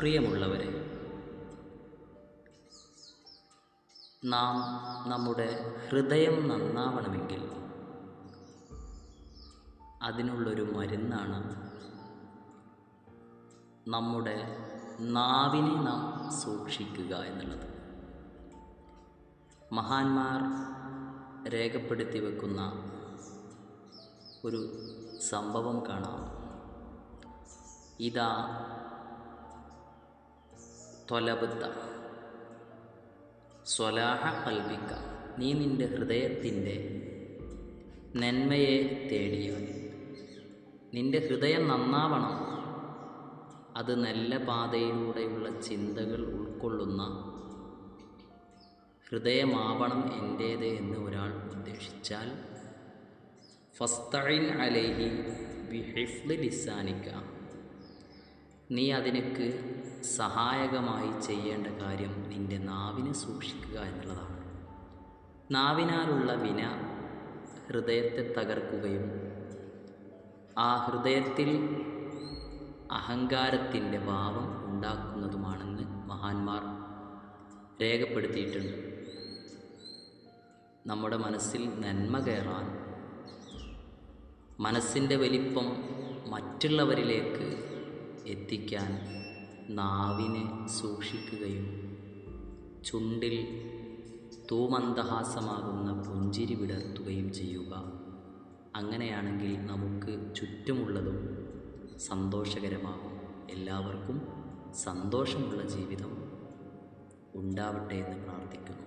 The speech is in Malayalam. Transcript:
പ്രിയമുള്ളവരെ, നാം നമ്മുടെ ഹൃദയം നന്നാവണമെങ്കിൽ അതിനുള്ളൊരു മരുന്നാണ് നമ്മുടെ നാവിനെ നാം സൂക്ഷിക്കുക എന്നുള്ളത്. മഹാന്മാർ രേഖപ്പെടുത്തി വെക്കുന്ന ഒരു സംഭവം കാണാം. ഇതാ ത്വലബത്ത സ്വലാഹ ഖൽബിക, നീ നിൻ്റെ ഹൃദയത്തിൻ്റെ നന്മയെ തേടിയാൽ, നിൻ്റെ ഹൃദയം നന്നാവണം, അത് നല്ല പാതയിലൂടെയുള്ള ചിന്തകൾ ഉൾക്കൊള്ളുന്ന ഹൃദയമാവണം എൻ്റേത് എന്ന് ഒരാൾ ഉദ്ദേശിച്ചാൽ, ഫസ്തഇൻ അലൈഹി ബിഹിഫ്ളി ലിസാനിക, നീ അതിനക്ക് സഹായകമായി ചെയ്യേണ്ട കാര്യം നിൻ്റെ നാവിനെ സൂക്ഷിക്കുക എന്നുള്ളതാണ്. നാവിനാലുള്ള വിന ഹൃദയത്തെ തകർക്കുകയും ആ ഹൃദയത്തിൽ അഹങ്കാരത്തിൻ്റെ ഭാവം ഉണ്ടാക്കുന്നതുമാണെന്ന് മഹാന്മാർ രേഖപ്പെടുത്തിയിട്ടുണ്ട്. നമ്മുടെ മനസ്സിൽ നന്മ കയറാൻ, മനസ്സിൻ്റെ വലിപ്പം മറ്റുള്ളവരിലേക്ക് എത്തിക്കാൻ നാവിനെ സൂക്ഷിക്കുകയും ചുണ്ടിൽ തൂമന്ദഹാസമാകുന്ന പുഞ്ചിരി വിടർത്തുകയും ചെയ്യുക. അങ്ങനെയാണെങ്കിൽ നമുക്ക് ചുറ്റുമുള്ളതും സന്തോഷകരമാകും. എല്ലാവർക്കും സന്തോഷമുള്ള ജീവിതം ഉണ്ടാവട്ടെ എന്ന് പ്രാർത്ഥിക്കുന്നു.